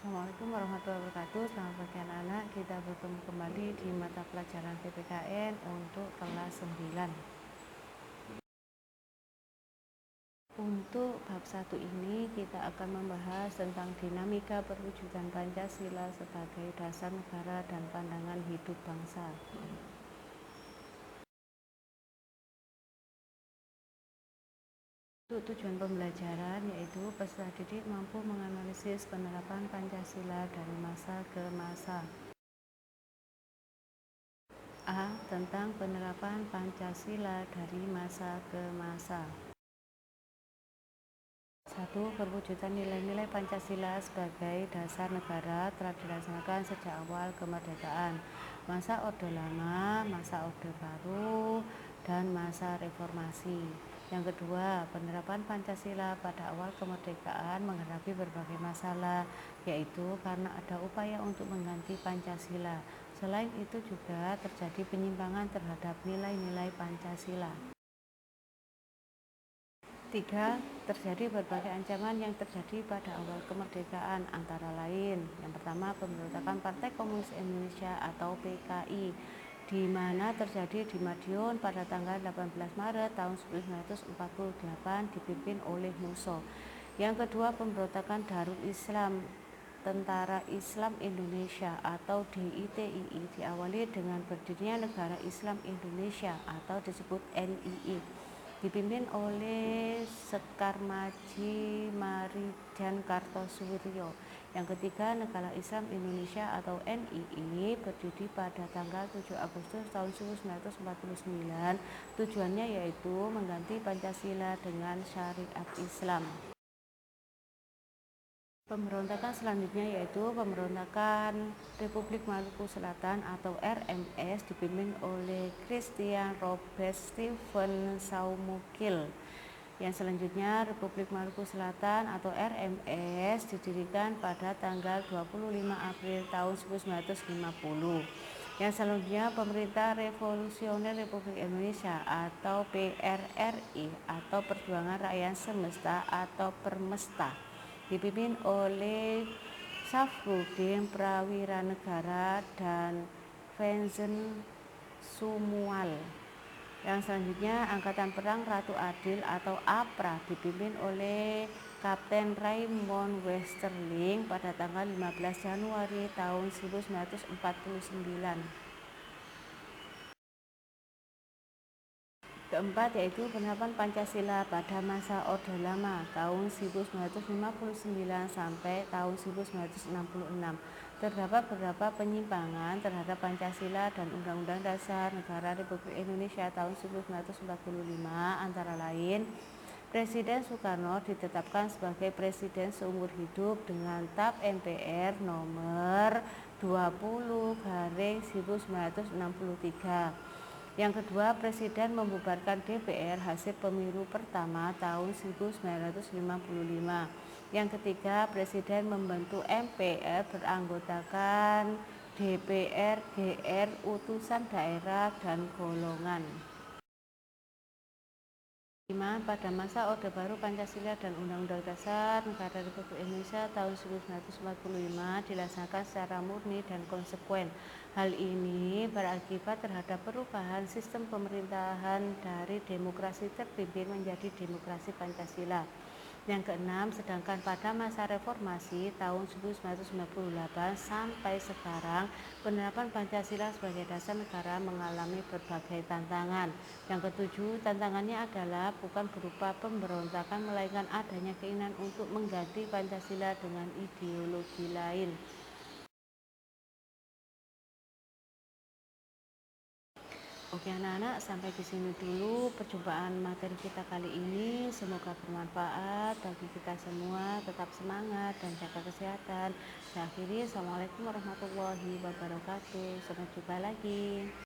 Assalamualaikum warahmatullahi wabarakatuh. Selamat pagi anak-anak. Kita bertemu kembali di mata pelajaran PPKN untuk kelas 9. Untuk bab 1 ini kita akan membahas tentang dinamika perwujudan Pancasila sebagai dasar negara dan pandangan hidup bangsa. Untuk tujuan pembelajaran yaitu peserta didik mampu menganalisis penerapan Pancasila dari masa ke masa. A. Tentang penerapan Pancasila dari masa ke masa. 1. Perwujudan nilai-nilai Pancasila sebagai dasar negara telah dilaksanakan sejak awal kemerdekaan, masa Orde Lama, masa Orde Baru, dan masa Reformasi. Yang kedua, penerapan Pancasila pada awal kemerdekaan menghadapi berbagai masalah, yaitu karena ada upaya untuk mengganti Pancasila. Selain itu juga terjadi penyimpangan terhadap nilai-nilai Pancasila. 3. Terjadi berbagai ancaman yang terjadi pada awal kemerdekaan, antara lain yang pertama pemberontakan Partai Komunis Indonesia atau PKI, di mana terjadi di Madiun pada tanggal 18 Maret tahun 1948 dipimpin oleh Musso. Yang kedua pemberontakan Darul Islam Tentara Islam Indonesia atau DITII diawali dengan berdirinya Negara Islam Indonesia atau disebut NII, dipimpin oleh Sekar Maji Marijan Kartosuwiryo. Yang ketiga, Negara Islam Indonesia atau NII berdiri pada tanggal 7 Agustus tahun 1949. Tujuannya yaitu mengganti Pancasila dengan syariat Islam. Pemberontakan selanjutnya yaitu pemberontakan Republik Maluku Selatan atau RMS dipimpin oleh Christian Robert Stephen Saumukil. Yang selanjutnya Republik Maluku Selatan atau RMS didirikan pada tanggal 25 April tahun 1950. Yang selanjutnya Pemerintah Revolusioner Republik Indonesia atau PRRI atau Perjuangan Rakyat Semesta atau Permesta, dipimpin oleh Safrudin Prawiranegara dan Vincent Sumual. Yang selanjutnya Angkatan Perang Ratu Adil atau APRA dipimpin oleh Kapten Raymond Westerling pada tanggal 15 Januari tahun 1949. Keempat yaitu penerapan Pancasila pada masa Orde Lama tahun 1959 sampai tahun 1966. Terdapat beberapa penyimpangan terhadap Pancasila dan Undang-Undang Dasar Negara Republik Indonesia tahun 1945, antara lain Presiden Soekarno ditetapkan sebagai presiden seumur hidup dengan TAP MPR nomor 20/1963. Yang kedua, Presiden membubarkan DPR hasil pemilu pertama tahun 1955. Yang ketiga, Presiden membentuk MPR beranggotakan DPR, GR, utusan daerah, dan golongan. 5. Pada masa Orde Baru, Pancasila dan Undang-Undang Dasar Negara Republik Indonesia tahun 1945 dilaksanakan secara murni dan konsekuen. Hal ini berakibat terhadap perubahan sistem pemerintahan dari demokrasi terpimpin menjadi demokrasi Pancasila. Yang keenam, sedangkan pada masa reformasi tahun 1998 sampai sekarang, penerapan Pancasila sebagai dasar negara mengalami berbagai tantangan. Yang ketujuh, tantangannya adalah bukan berupa pemberontakan, melainkan adanya keinginan untuk mengganti Pancasila dengan ideologi lain. Oke anak-anak, sampai di sini dulu perjumpaan materi kita kali ini. Semoga bermanfaat bagi kita semua. Tetap semangat dan jaga kesehatan. Saya akhiri, Assalamualaikum warahmatullahi wabarakatuh. Sampai jumpa lagi.